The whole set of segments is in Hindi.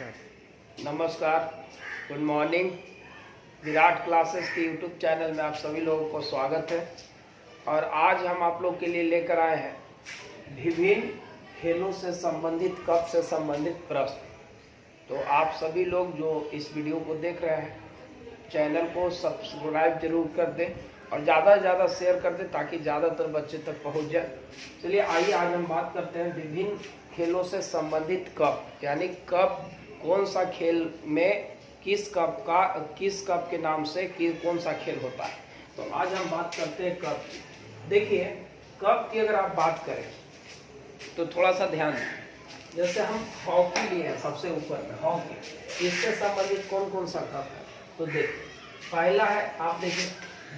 नमस्कार, गुड मॉर्निंग। विराट क्लासेस के यूट्यूब चैनल में आप सभी लोगों को स्वागत है। और आज हम आप लोग के लिए लेकर आए हैं विभिन्न खेलों से संबंधित कप से संबंधित प्रश्न। तो आप सभी लोग जो इस वीडियो को देख रहे हैं, चैनल को सब्सक्राइब जरूर कर दें और ज़्यादा से ज़्यादा शेयर कर दें ताकि ज़्यादातर बच्चे तक पहुंच जाए। चलिए आइए आज हम बात करते हैं विभिन्न खेलों से संबंधित कप, यानी कप कौन सा खेल में किस कप के नाम से कौन सा खेल होता है। तो आज हम बात करते हैं कप की। देखिए, कप की अगर आप बात करें तो थोड़ा सा ध्यान दें। जैसे हम हॉकी लिए हैं, सबसे ऊपर में हॉकी, इससे संबंधित कौन कौन सा कप है। तो देखिए, पहला है, आप देखिए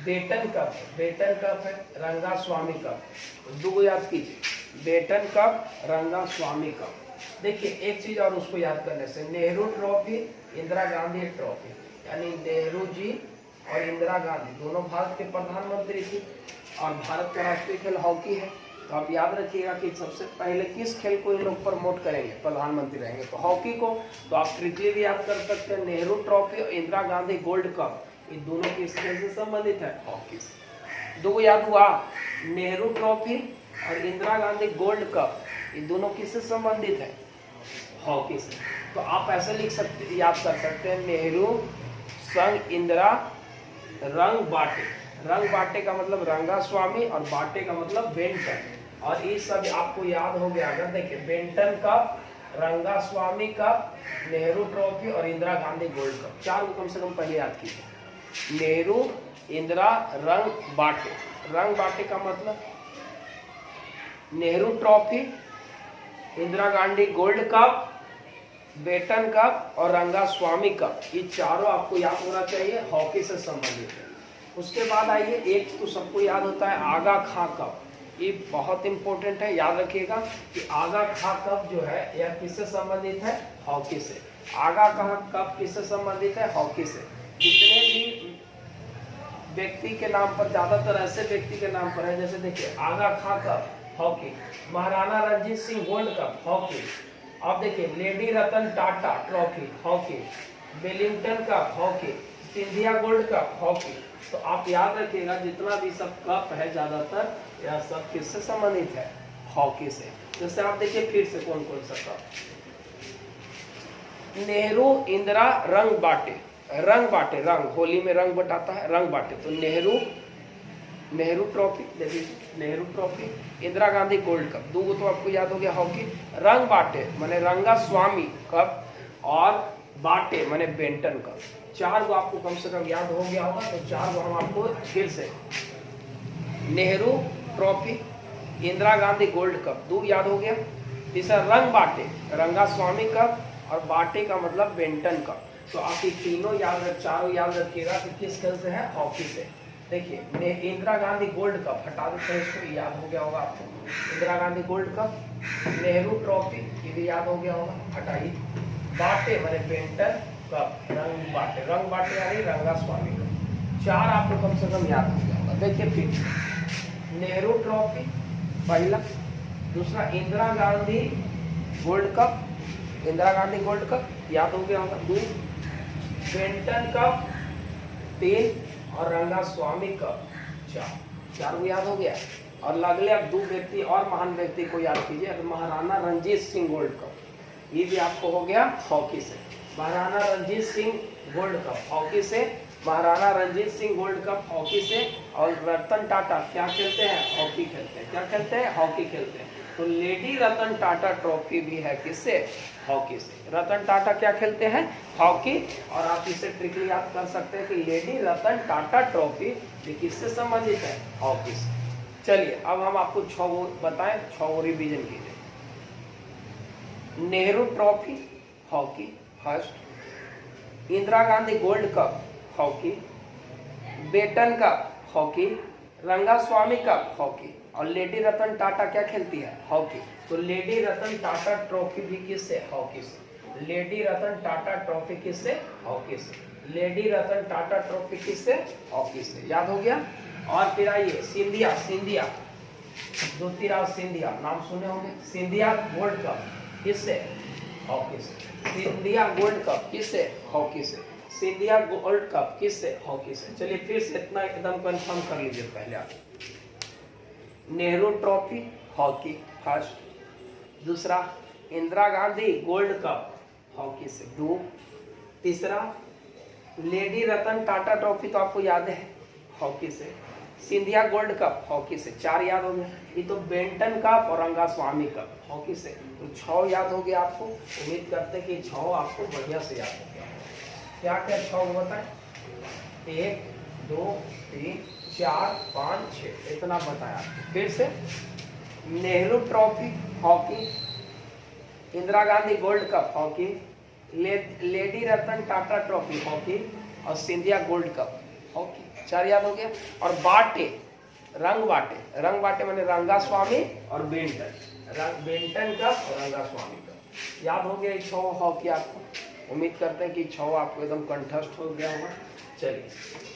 बेटन कप है, बेटन कप है, रंगा स्वामी कप। दो याद कीजिए, बेटन कप, रंगा स्वामी कप। देखिए एक चीज और उसको याद करने से, नेहरू ट्रॉफी, इंदिरा गांधी ट्रॉफी, यानी नेहरू जी और इंदिरा गांधी दोनों भारत के प्रधानमंत्री थी और भारत का राष्ट्रीय खेल हॉकी है। तो आप याद रखिएगा कि सबसे पहले किस खेल को इन लोग प्रमोट करेंगे, प्रधानमंत्री रहेंगे तो हॉकी को। तो आप ट्रिकली भी याद कर सकते हैं, नेहरू ट्रॉफी और इंदिरा गांधी गोल्ड कप, ये दोनों किस खेल से संबंधित है, हॉकी से। दो याद हुआ, नेहरू ट्रॉफी और इंदिरा गांधी गोल्ड कप, ये दोनों किससे संबंधित है, हॉकी से। तो आप ऐसे लिख सकते, याद कर सकते हैं, नेहरू संग इंदिरा रंग बाटे। रंग बाटे का मतलब रंगा स्वामी और बाटे का मतलब बेंटन। और ये सब आपको याद हो गया अगर देखिए, बेंटन कप, रंगा स्वामी कप, नेहरू ट्रॉफी और इंदिरा गांधी गोल्ड कप, चार को कम से कम पहले याद कीजिए। नेहरू, इंदिरा, रंग बाटे। रंग बाटे का मतलब Nehru trophy, Indira Gandhi gold cup, Beighton cup और रंगा स्वामी कप, ये चारों आपको याद होना चाहिए, हॉकी से संबंधित है। उसके बाद आइए, एक तो सबको याद होता है आगा खां कप, ये बहुत इंपॉर्टेंट है, याद रखिएगा कि आगा खां कप जो है यह किससे संबंधित है, हॉकी से। आगा खां कप किससे संबंधित है, हॉकी से। जितने भी व्यक्ति के नाम पर, ज्यादातर ऐसे व्यक्ति के नाम पर है, जैसे देखिए Aga Khan cup hockey, Maharana Ranjit Singh gold cup hockey, अब देखिए lady Ratan Tata trophy hockey, Wellington cup hockey, Scindia gold cup hockey. तो आप याद रखिएगा जितना भी सब कप है ज्यादातर यह सब किससे संबंधित है, हॉकी से। जैसे आप देखिए फिर से कौन कौन सा कप, नेहरू, इंदिरा, रंग बाटे। रंग बाटे, रंग, होली में रंग बटाता है, रंग बाटे। तो नेहरू ट्रॉफी, देखिए Nehru trophy, Indira Gandhi gold cup, दो तो आपको याद हो गया हॉकी। रंग बाटे माने रंगा स्वामी कप और बाटे माने बेंटन कप, चार को आपको कम से कम याद हो गया होगा। तो चार को हम आपको फिर से, Nehru trophy, Indira Gandhi gold cup, दो याद हो गया। तीसरा रंग बाटे, रंगा स्वामी कप और बाटे का मतलब बेंटन कप। तो आप ये तीनों याद रख, चारों याद रखिएगा कि किस खेल से है, हॉकी से। देखिए इंदिरा गांधी गोल्ड कप हटा देते हैं इसको, याद हो गया होगा आपको, Indira Gandhi gold cup, Nehru trophy ये भी याद हो गया होगा, हटाइए। बाटे माने बेंटन कप, रंग बाटे यानी रंगा स्वामी कप, चार आपको कम से कम याद हो गया होगा। देखिए फिर नेहरू ट्रॉफी पहला, दूसरा Indira Gandhi gold cup, Indira Gandhi gold cup याद हो गया होगा, दो बेंटन कप, तीन और रंगा स्वामी कप, चार को याद हो गया। और अगले आप दो व्यक्ति और महान व्यक्ति को याद कीजिए, महाराणा रंजीत सिंह गोल्ड कप, ये भी आपको हो गया हॉकी से। Maharana Ranjit Singh gold cup hockey से, Maharana Ranjit Singh gold cup hockey से। और रतन टाटा क्या खेलते हैं, हॉकी खेलते हैं, क्या खेलते हैं, हॉकी खेलते हैं। तो लेडी रतन टाटा ट्रॉफी भी है किससे, हॉकी से। रतन टाटा क्या खेलते हैं, हॉकी। और आप इसे ट्रिकली याद कर सकते हैं कि लेडी रतन टाटा ट्रॉफी ये किससे संबंधित है, हॉकी से। चलिए अब हम आपको 6 बताएं, 6 रिवीजन कीजिए। Nehru trophy hockey first, Indira Gandhi gold cup hockey, Beighton cup hockey, Rangaswamy cup hockey और लेडी रतन टाटा क्या खेलती है, हॉकी। तो लेडी रतन टाटा ट्रॉफी भी किससे, हॉकी से। लेडी रतन टाटा ट्रॉफी किससे, हॉकी से। लेडी रतन टाटा ट्रॉफी किससे, हॉकी से, याद हो गया। और फिर आइए सिंधिया, ज्योतिराव सिंधिया नाम सुने होंगे, सिंधिया गोल्ड कप किससे, हॉकी से। सिंधिया गोल्ड कप किससे? हॉकी से। सिंधिया गोल्ड कप किससे? हॉकी से। चलिए फिर से इतना एकदम कंफर्म कर लीजिए पहले आप। Nehru trophy hockey first. दूसरा Indira Gandhi gold cup hockey से 2। तीसरा लेडी रतन टाटा ट्रॉफी तो आपको याद है हॉकी से। सिंधिया गोल्ड कप हॉकी से 4 याद हो गए। ये तो बेंटन कप और रंगास्वामी कप हॉकी से, तो 6 याद हो गया आपको। उम्मीद करते हैं कि 6 आपको बढ़िया से याद हो गया। क्या क्या 6 बताएं? 1 2 3 4 5 6 इतना बताया। फिर से Nehru trophy hockey, Indira Gandhi gold cup hockey, lady Ratan Tata trophy hockey और सिंधिया गोल्ड कप हॉकी। 4 याद हो गया। और बाटे रंग बाटे माने रंगास्वामी और बेंटन कप और रंगास्वामी कप याद हो गया। 6 हॉकी आपको। उम्मीद करते हैं कि 6 आपको एकदम कंठस्थ हो गया होगा। चलिए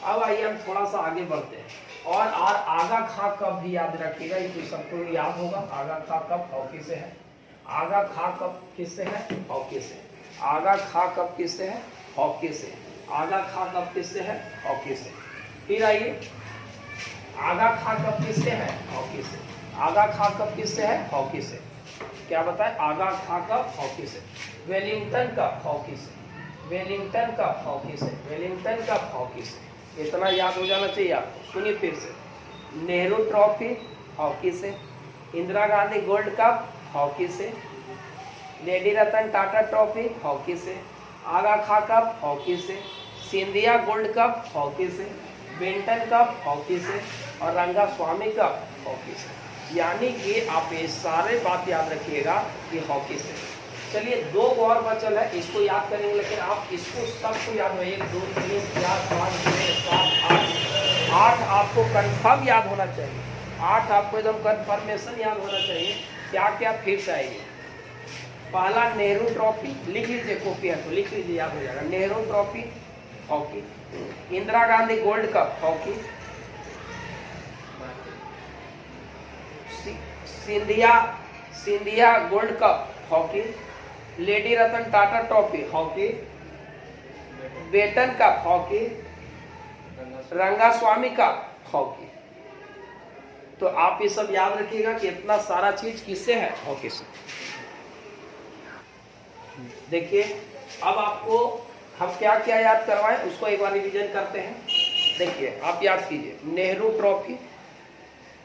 अब आइए हम थोड़ा सा आगे बढ़ते हैं। और आगा खा कप भी याद रखिएगा, ये सबको याद होगा। आगा खा कप हॉकी से है। आगा खा कप किससे है? हॉकी से। आगा खा कप किससे है? हॉकी से। आगा खा कप किससे है? हॉकी से। फिर आइए आगा खा कप किससे है? हॉकी से। आगा खा कप किससे है? हॉकी से। क्या बताए? आगा खा कप हॉकी से। वेलिंगटन कप हॉकी से। वेलिंगटन कप हॉकी से। वेलिंगटन कप हॉकी से। इतना याद हो जाना चाहिए आपको। सुनिए फिर से। नेहरू ट्रॉफी हॉकी से। Indira Gandhi gold cup hockey से। Lady Ratan Tata trophy hockey से। आगा खा कप हॉकी से। सिंधिया गोल्ड कप हॉकी से। बेंटन कप हॉकी से और रंगास्वामी कप हॉकी से। यानी कि आप ये सारे बात याद रखिएगा कि हॉकी से। चलिए 2 और बचल है, इसको याद करेंगे, लेकिन आप इसको सबको याद हो। 1 2 3 4 5 6 7 8 8 आपको कंफर्म याद होना चाहिए। 8 आपको एकदम कंफर्मेशन याद होना चाहिए। क्या क्या फिर से आएगी? पहला नेहरू ट्रॉफी लिख लीजिए, कॉपी है तो लिख लीजिए, याद हो जाएगा। Nehru trophy hockey, Indira Gandhi gold cup hockey, Scindia gold cup hockey, lady Ratan Tata trophy hockey, Beighton cup hockey, Rangaswami cup hockey. तो आप ये सब याद रखिएगा कि इतना सारा चीज किससे है? हॉकी से। देखिए अब आपको हम क्या क्या याद करवाएं उसको एक बार रिवीजन करते हैं। देखिए आप याद कीजिए। Nehru trophy,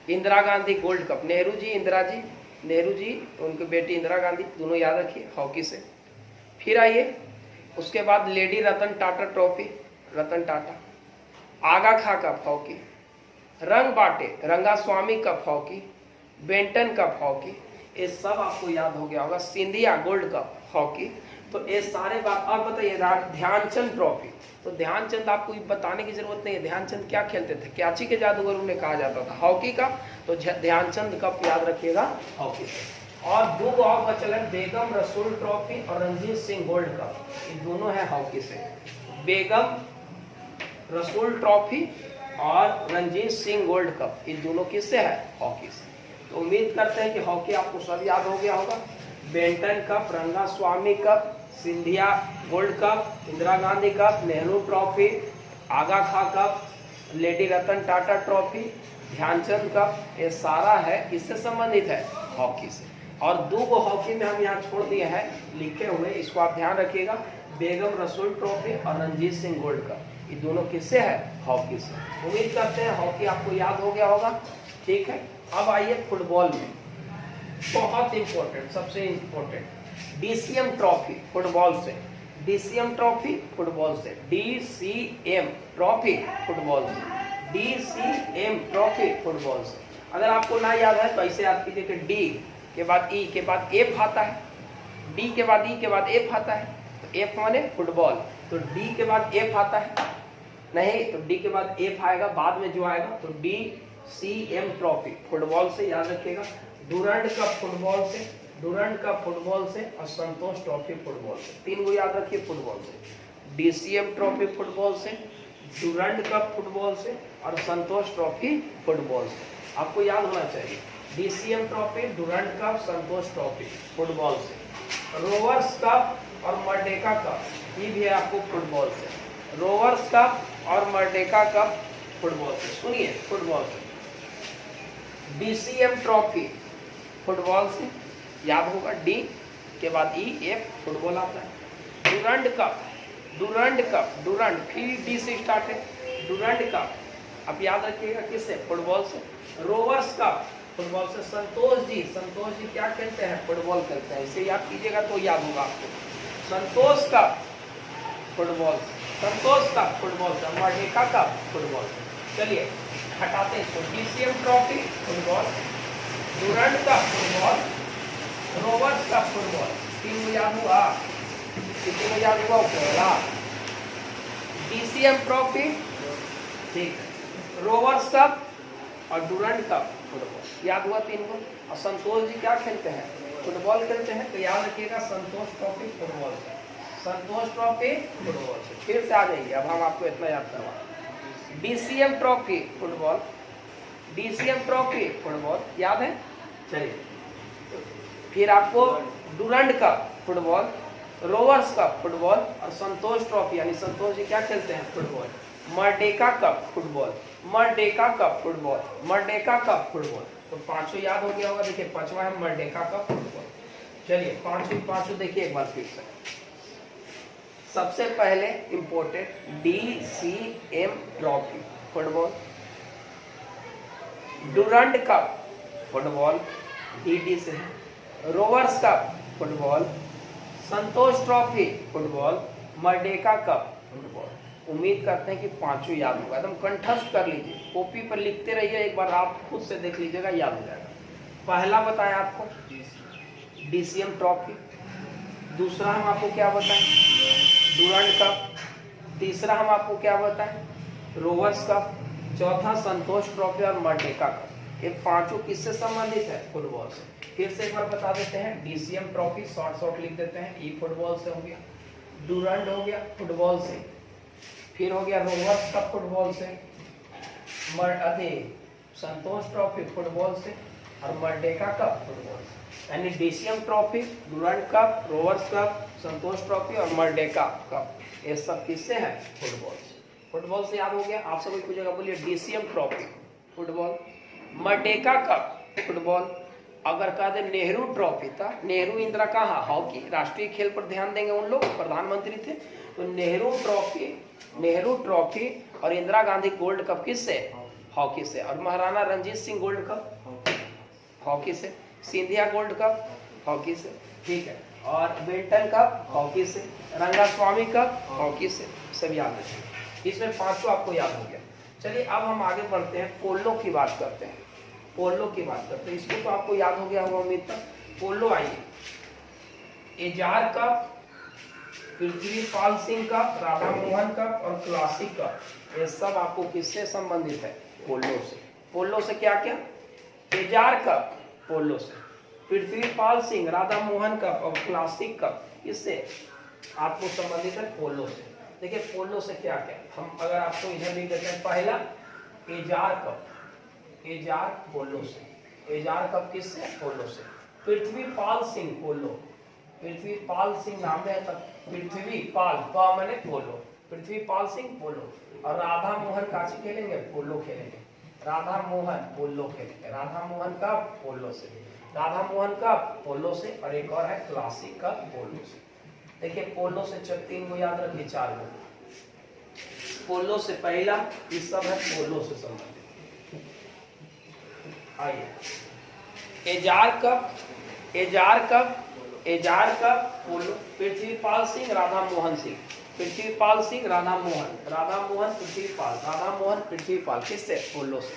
Indira Gandhi gold cup, Nehru ji Indira ji, Nehru ji उनकी बेटी इंदिरा गांधी, दोनों याद रखिए हॉकी से। फिर आइए उसके बाद lady Ratan Tata trophy, Ratan Tata, Aga Khan cup hockey, रंग बाटे Rangaswamy cup hockey, Beighton cup hockey, ये सब आपको याद हो गया होगा। Scindia gold cup hockey. तो ये सारे बात। और बताइए ध्यानचंद ट्रॉफी, तो ध्यानचंद आपको बताने की जरूरत नहीं है। ध्यानचंद क्या खेलते थे? कराची के जादूगर उन्हें कहा जाता था। हॉकी का तो ध्यानचंद कप याद रखिएगा हॉकी से। और 2 और बचल है, बेगम रसूल ट्रॉफी और रणजीत सिंह गोल्ड कप, ये दोनों है हॉकी से। बेगम रसूल ट्रॉफी और रणजीत सिंह गोल्ड कप, ये दोनों किससे है? हॉकी से। तो उम्मीद करते हैं कि हॉकी आपको सब याद हो गया होगा। Beighton cup, Rangaswami cup, Scindia gold cup, Indira Gandhi cup, Nehru trophy, Aga Khan cup, lady Ratan Tata trophy, Dhyan Chand cup, ये सारा है किससे संबंधित है? हॉकी से। और 2 हॉकी में हम यहाँ छोड़ दिए हैं लिखे हुए, इसको आप ध्यान रखिएगा। बेगम रसूल ट्रॉफी और रणजीत सिंह गोल्ड कप, ये दोनों किससे है? हॉकी से। उम्मीद करते हैं हॉकी आपको याद हो गया होगा। ठीक है, अब आइए फुटबॉल में। बहुत इंपॉर्टेंट, सबसे इंपॉर्टेंट डीसीएम ट्रॉफी फुटबॉल से। डीसीएम ट्रॉफी फुटबॉल से। डीसीएम ट्रॉफी फुटबॉल से। डीसीएम ट्रॉफी फुटबॉल से। अगर आपको ना याद है तो ऐसे याद कीजिए कि डी के बाद ई के बाद एफ आता है, डी के बाद ई के बाद एफ आता है, तो एफ माने फुटबॉल, तो डी के बाद एफ आता है नहीं, तो डी के बाद एफ आएगा बाद में जो आएगा, तो D C M trophy football से याद रखिएगा। डुरंड कप फुटबॉल से, डुरंड कप फुटबॉल से और संतोष ट्रॉफी फुटबॉल से। 3 को याद रखिए फुटबॉल से। डीसीएम ट्रॉफी फुटबॉल से, डुरंड कप फुटबॉल से और संतोष ट्रॉफी फुटबॉल से। आपको याद होना चाहिए DCM trophy, Durand cup, Santosh trophy football से। रोवर्स कप और मर्डेका कप ये भी है आपको फुटबॉल से। रोवर्स कप और मर्डेका कप फुटबॉल से। सुनिए फुटबॉल से। डीसीएम ट्रॉफी फुटबॉल से, याद होगा डी के बाद ई एफ फुटबॉल आता है। Durand cup, Durand cup, Durand फिर डी से स्टार्ट है। डुरंड कप आप याद रखिएगा किससे? फुटबॉल से। रोवर्स कप फुटबॉल से। संतोष जी क्या खेलते हैं? फुटबॉल खेलते हैं। इसे याद कीजिएगा तो याद होगा आपको। संतोष कप फुटबॉल से, संतोष कप फुटबॉल से। मर्डेका कप फुटबॉल से। चलिए हटाते हैं इसको। DCM trophy football, Durand cup football, Rovers cup football. तीन को याद हुआ? कितने को याद हुआ? पहला डीसीएम ट्रॉफी, ठीक है, रोवर्स कप और डुरंड कप फुटबॉल। याद हुआ तीन को? और संतोष जी क्या खेलते हैं? फुटबॉल खेलते हैं। तो याद रखिएगा संतोष ट्रॉफी फुटबॉल से, संतोष ट्रॉफी फुटबॉल से। फिर से आ जाइए, अब हम आपको इतना याद करवा। DCM trophy football, DCM trophy football याद है? चलिए फिर आपको Durand cup football, Rovers cup football और संतोष ट्रॉफी यानी संतोष जी क्या खेलते हैं? Football. Merdeka cup football, Merdeka cup football, Merdeka cup football. तो पांचों याद हो गया होगा। देखिए पांचवा है मर्डेका कप फुटबॉल। चलिए पांचों देखिए एक बार फिर से। सबसे पहले important DCM trophy football, Durand cup football D से है, Rovers cup football, Santosh trophy football, Merdeka cup football. उम्मीद करते हैं कि पांचों याद होगा। एकदम कंठस्थ कर लीजिए, कॉपी पर लिखते रहिए, एक बार आप खुद से देख लीजिएगा, याद हो जाएगा। पहला बताया आपको डीसीएम ट्रॉफी, दूसरा हम आपको क्या बताएं? डुरंड कप, तीसरा हम आपको क्या बताएं? रोवर्स कप, चौथा संतोष ट्रॉफी और मर्डेका कप। ये पांचों किससे संबंधित है? फुटबॉल से। फिर से एक बार बता देते हैं। डीसीएम ट्रॉफी शॉर्ट लिख देते हैं, ई फुटबॉल से हो गया, डुरंड हो गया फुटबॉल से, फिर हो गया रोवर्स कप फुटबॉल से, संतोष ट्रॉफी फुटबॉल से और मर्डेका कप फुटबॉल से। यानी DCM trophy, Durand cup, Rovers cup, Santosh trophy और मर्डेका कप, ये सब किससे है? फुटबॉल से। फुटबॉल से याद हो गया। आपसे कोई पूछेगा, बोलिए DCM trophy football, Merdeka cup football. अगर कहा दे नेहरू ट्रॉफी था, नेहरू इंदिरा कहाँ? हॉकी, राष्ट्रीय खेल पर ध्यान देंगे उन लोग, प्रधानमंत्री थे। तो नेहरू ट्रॉफी और इंदिरा गांधी गोल्ड कप किससे? हॉकी से। और Maharana Ranjit Singh gold cup hockey से, सिंधिया गोल्ड कप हॉकी से, ठीक है, और बेल्टन कप हॉकी से, रंगास्वामी कप हॉकी से। सब याद रखिए। इसमें पांचों आपको याद हो गया। चलिए अब हम आगे बढ़ते हैं, पोलो की बात करते हैं। पोलो की बात करते हैं, इसको तो आपको याद हो गया होगा उम्मीद तक। पोलो आइए, Ezra cup, Prithvipal Singh cup, Radha Mohan cup और क्लासिक कप, ये सब आपको किससे संबंधित है? पोलो से। पोलो से क्या क्या? एजार कप पोलो से, पृथ्वीपाल सिंह, राधा मोहन कप और क्लासिक कप किससे आपको संबंधित है? पोलो से। देखिए पोलो से क्या क्या, हम अगर आपको इधर लिख देते हैं। पहला एजार कप, एजार पोलो से, एजार कप किससे? पोलो से। पृथ्वीपाल सिंह पोलो, पृथ्वीपाल सिंह नाम है तब पृथ्वीपाल, पा मैंने पोलो, पृथ्वीपाल सिंह पोलो। और राधा मोहन काची खेलेंगे? पोलो खेलेंगे, राधा मोहन पोलो खेलेंगे, राधा मोहन का पोलो से, राधा मोहन का पोलो से। और एक और है क्लासिक का पोलो से। देखिए पोलो से तीन को याद रखिए, चार को पोलो से। पहला ये सब है पोलो से संबंधित। आइए Ezra cup, Ezra cup, Ezra cup polo, Prithvipal Singh, Radha Mohan Singh, Prithvipal Singh, Radha Mohan, Radha Mohan Prithvipal, Radha Mohan Prithvipal किससे? पोलो से।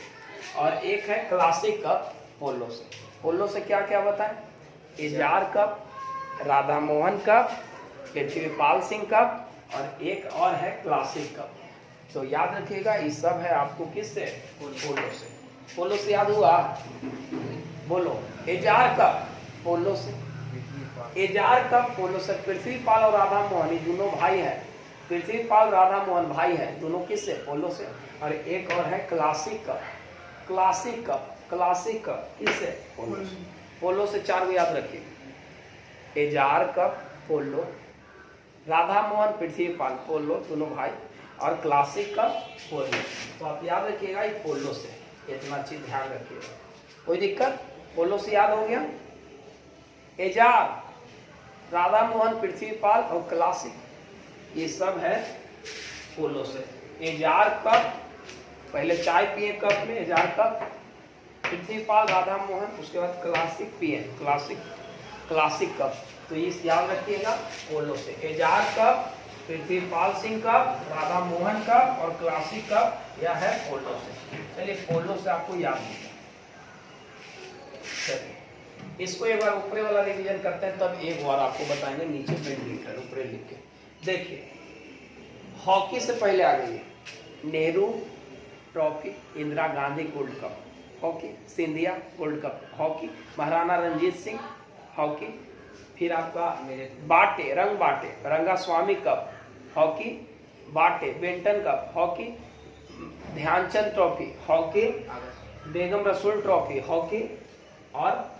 और एक है क्लासिक कप पोलो से। पोलो से क्या क्या बताएं? Ezra cup, Radha Mohan cup, Prithvipal Singh cup और एक और है क्लासिक कप। तो याद रखिएगा ये सब है आपको किससे? पोलो से। पोलो से याद हुआ? बोलो एजार कप पोलो से, एजार कप पोलो से। पृथ्वीपाल और राधा मोहन ये दोनों भाई हैं, पृथ्वीपाल राधा मोहन भाई हैं, दोनों किससे? पोलो से। और एक और है classic cup, classic cup, classic cup किससे? पोलो से। पोलो से चार को याद रखिए। एजार कप पोलो, राधा मोहन पृथ्वीपाल पोलो दोनों भाई, और क्लासिक कप पोलो। तो आप याद रखिएगा ये पोलो से, इतना चीज ध्यान रखिएगा। कोई दिक्कत? पोलो से याद हो गया। एजार, राधा मोहन पृथ्वीपाल और क्लासिक ये सब है पोलो से। एजार कप, पहले चाय पिए कप में एजार कप, पृथ्वीपाल राधा मोहन, उसके बाद क्लासिक पिए क्लासिक कप। तो ये याद रखिएगा पोलो से। Ezra cup, Prithvipal Singh cup, Radha Mohan cup और क्लासिक कप, यह है पोलो से। चलिए पोलो से आपको याद हो गया। चलिए इसको एक बार ऊपरे वाला रिवीजन करते हैं, तब एक बार आपको बताएंगे नीचे बैडमिंटन ऊपरे लिख के। देखिए हॉकी से पहले आ गई है Nehru trophy, Indira Gandhi gold cup hockey, Scindia gold cup hockey, Maharana Ranjit Singh hockey, फिर आपका बाटे रंगास्वामी कप हॉकी, बाटे Beighton cup hockey, Dhyan Chand trophy hockey, Begum Rasool trophy hockey और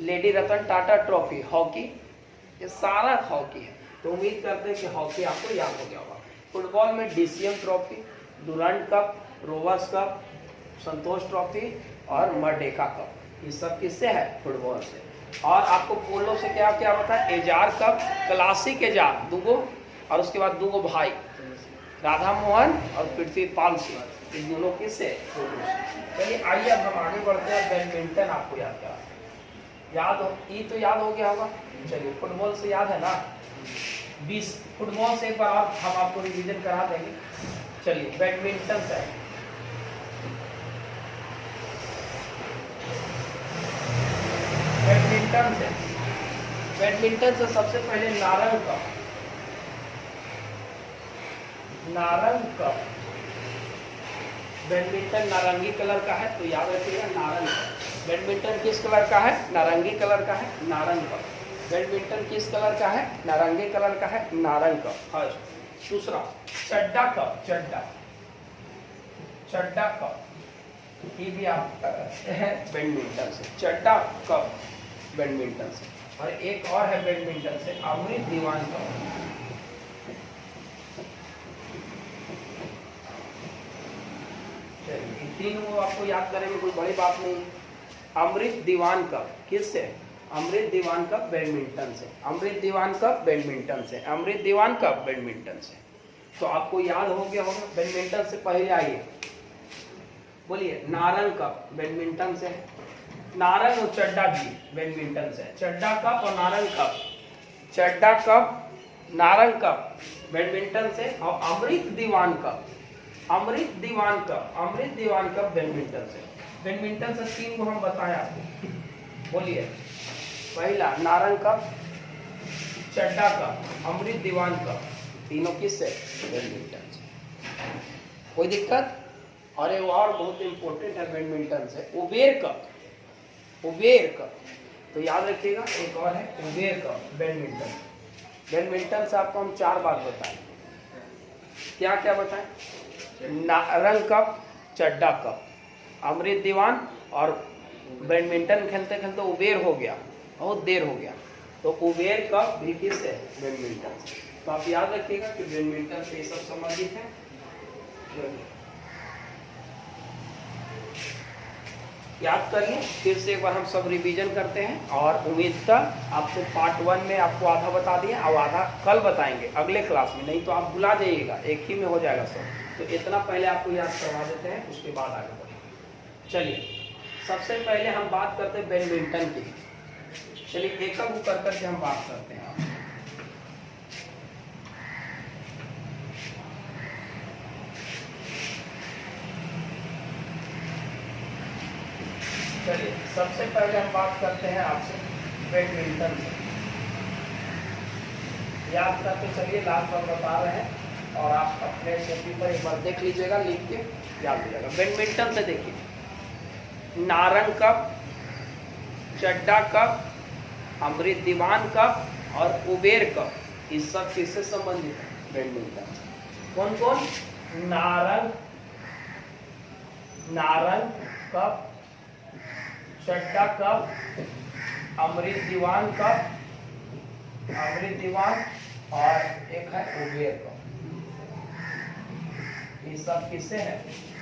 lady Ratan Tata trophy hockey. ये सारा हॉकी है। तो उम्मीद करते हैं कि हॉकी आपको याद हो गया होगा। फुटबॉल में DCM trophy, Durand cup, Rovers cup, Santosh trophy और मर्डेका कप, ये सब किससे है? फुटबॉल से। और आपको पोलो से क्या क्या बताया? एजार कप, क्लासिक एजार दुगो, और उसके बाद दुगो भाई राधा मोहन और पृथ्वीपाल सिंह, इन दोनों किससे? पोलो से। चलिए आइए अब हम आगे बढ़ते हैं। बैडमिंटन आपको याद हो, ये तो याद हो गया होगा। चलिए फुटबॉल से याद है ना? 20 फुटबॉल से एक बार और हम आपको रिवीजन करा देंगे। चलिए बैडमिंटन से बैडमिंटन से सबसे पहले नारंग कप। बैडमिंटन नारंगी कलर का है, तो याद रखिएगा नारंग कप। बैडमिंटन किस कलर का है? नारंगी कलर का है, नारंग कप। बैडमिंटन किस कलर का है? नारंगी कलर का है, नारंग कप। फर्स्ट। दूसरा चड्डा कप, चड्डा कप, ये भी आप है बैडमिंटन से। चड्डा कप बैडमिंटन से। और एक और है बैडमिंटन से अमृत दीवान कप। तीनों को आपको याद करेंगे, कोई बड़ी बात नहीं। अमृत दीवान कप किससे? अमृत दीवान कप बैडमिंटन से। अमृत दीवान कप बैडमिंटन से। अमृत दीवान कप बैडमिंटन से। तो आपको याद हो गया होगा। बैडमिंटन से पहले आइए, बोलिए नारंग कप बैडमिंटन से। नारंग और चड्डा भी बैडमिंटन से। चड्डा कप और नारंग कप, चड्डा कप नारंग कप बैडमिंटन से। और अमृत दीवान कप बैडमिंटन से। बैडमिंटन से 3 को हम बताए आपको, बोलिए। पहला नारंग कप, चड्डा कप, अमृत दीवान कप, तीनों किससे? बैडमिंटन से। कोई दिक्कत? और एक और बहुत इंपॉर्टेंट है बैडमिंटन से, उबेर कप। तो याद रखिएगा, एक और है उबेर कप बैडमिंटन। बैडमिंटन से आपको हम 4 बात बताएं। क्या क्या बताएं? नारंग कप, चड्डा कप, अमृत दीवान, और बैडमिंटन खेलते खेलते उबेर हो गया, बहुत देर हो गया, तो उबेर कप भी किससे? बैडमिंटन से। तो आप याद रखिएगा कि बैडमिंटन से ये सब संबंधित है। याद करिए, फिर से एक बार हम सब रिवीजन करते हैं। और उम्मीद था आपको पार्ट 1 में आपको आधा बता दिए, अब आधा कल बताएंगे अगले क्लास में, नहीं तो आप भुला जाइएगा, एक ही में हो जाएगा सब। तो इतना पहले आपको याद करवा देते हैं, उसके बाद आगे बढ़ेंगे। चलिए सबसे पहले हम बात करते हैं बैडमिंटन की। चलिए एक एक कर करके हम बात करते हैं। चलिए सबसे पहले हम बात करते हैं आपसे बैडमिंटन से। याद करके चलिए, लास्ट बार बता रहे हैं और आप अपने कॉपी पर एक बार देख लीजिएगा, लिख के याद हो जाएगा। बैडमिंटन से देखिए, नारंग कप, चड्डा कप, अमृत दीवान कप और उबेर कप, इस सब किससे संबंधित है? बैडमिंटन से। कौन कौन? नारंग कप, चड्डा कप, अमृत दीवान कप अमृत दीवान और एक है उबेर कप। ये सब किससे है?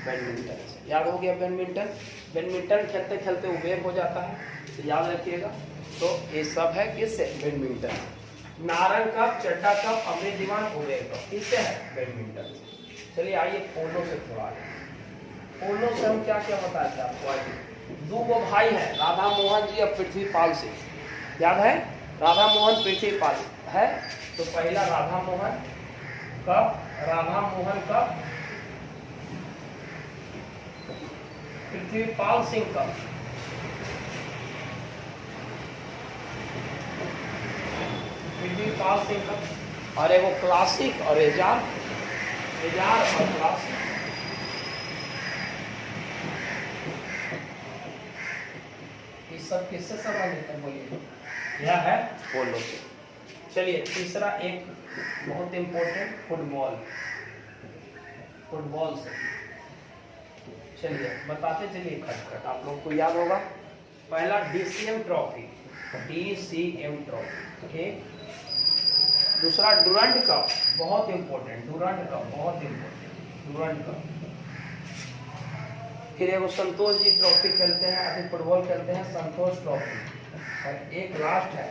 बैडमिंटन से। याद हो गया बैडमिंटन? बैडमिंटन खेलते खेलते उबेर हो जाता है, तो याद रखिएगा। तो ये सब है किससे? बैडमिंटन। नारंग कप, चड्डा कप, अमृत दीवान, उबेर कप, किससे है? बैडमिंटन से। चलिए आइए पोलो से थोड़ा। पोलो से हम क्या क्या बताए थे आपको? आइए, दो वो भाई हैं, राधा मोहन जी और पृथ्वीपाल सिंह। याद है? राधा मोहन पृथ्वीपाल है। तो पहला Radha Mohan cup, Radha Mohan cup, Prithvipal Singh cup. Prithvipal Singh cup. और वो क्लासिक और एजार और क्लासिक। ये सब किससे संबंधित है? बोलिए। यह है पोलो से। चलिए तीसरा एक बहुत इंपॉर्टेंट, फुटबॉल। फुटबॉल से चलिए बताते चलिए खटखट, आप लोग को याद होगा। पहला डीसीएम ट्रॉफी, डीसीएम ट्रॉफी। एक दूसरा डुरंड कप, बहुत इंपॉर्टेंट, डुरंड कप बहुत इंपॉर्टेंट, डुरंड कप। फिर एगो संतोष जी ट्रॉफी खेलते हैं, अभी फुटबॉल खेलते हैं, संतोष ट्रॉफी। और एक लास्ट है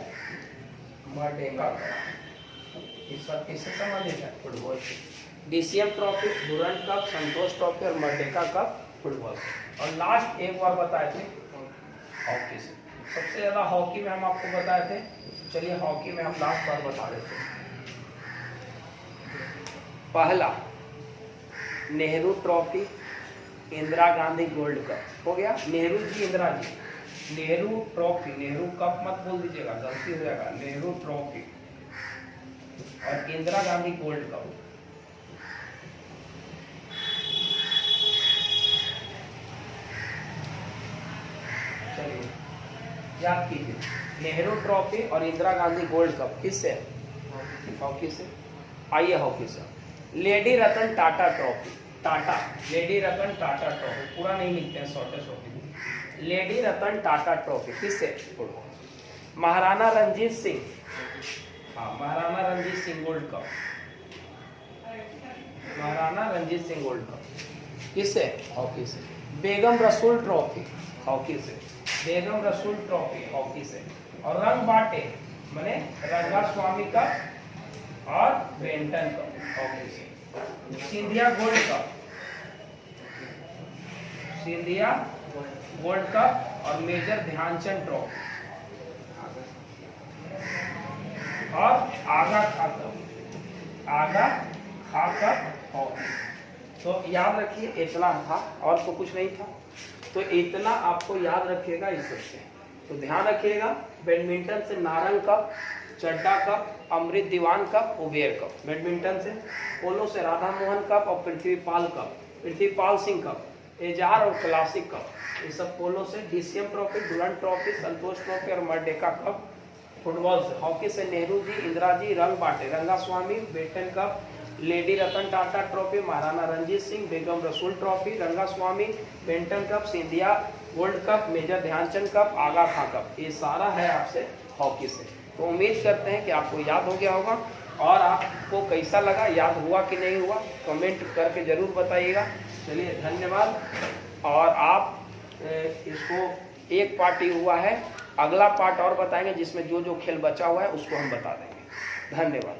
मर्डेका कप। इस सब किससे संबंधित है? फुटबॉल से। DCM trophy, Durand cup, Santosh trophy और मर्डेका कप फुटबॉल से। और लास्ट एक बार बताए थे हॉकी से। सबसे ज्यादा हॉकी में हम आपको बताए थे। चलिए हॉकी में हम लास्ट बार बता देते हैं। पहला Nehru trophy, Indira Gandhi gold cup हो गया। नेहरू जी, इंदिरा जी। नेहरू ट्रॉफी, नेहरू कप मत बोल दीजिएगा, गलती हो जाएगा। नेहरू ट्रॉफी और इंदिरा गांधी गोल्ड कप। चलिए याद कीजिए, नेहरू ट्रॉफी और इंदिरा गांधी गोल्ड कप किससे? हॉकी से। आइए हॉकी से, lady Ratan Tata trophy. Tata, lady Ratan Tata trophy, पूरा नहीं लिखते हैं, शॉर्टे शॉर्टे। लेडी रतन टाटा ट्रॉफी किससे? फुटबॉल। महाराणा रंजीत सिंह, हाँ Maharana Ranjit Singh gold cup. Maharana Ranjit Singh gold cup किससे? हॉकी से। बेगम रसूल ट्रॉफी, हॉकी से। बेगम रसूल ट्रॉफी हॉकी से। और रंग बाटे माने रंगा स्वामी कप और बेंटन कप हॉकी से। Scindia gold cup, Scindia gold cup और मेजर ध्यानचंद ट्रॉफी और आगा खा कप, आगा खा कप हॉकी। तो याद रखिए इतना था, और तो कुछ नहीं था। तो इतना आपको याद रखिएगा इस सबसे। तो ध्यान रखिएगा, बैडमिंटन से नारंग कप, चड्डा कप, अमृत दीवान कप, उबेर कप बैडमिंटन से। पोलो से राधा मोहन कप और पृथ्वीपाल कप, पृथ्वीपाल सिंह कप, एजार और क्लासिक कप, ये सब पोलो से। डीसीएम ट्रॉफी, डुरंड ट्रॉफी, संतोष ट्रॉफी और मर्डेका कप फुटबॉल से। हॉकी से नेहरू जी, इंदिरा जी, रंग बाटे, रंगा स्वामी, batten cup, lady Ratan Tata trophy, Maharana Ranjit Singh, बेगम रसूल ट्रॉफी, रंगा स्वामी, Benton cup, Scindia gold cup, major Dhyan Chand cup, Aga Khan cup, ये सारा है आपसे हॉकी से। तो उम्मीद करते हैं कि आपको याद हो गया होगा। और आपको कैसा लगा, याद हुआ कि नहीं हुआ, कमेंट करके जरूर बताइएगा। चलिए धन्यवाद। और आप इसको एक पार्ट ही हुआ है, अगला पार्ट और बताएंगे जिसमें जो जो खेल बचा हुआ है उसको हम बता देंगे। धन्यवाद।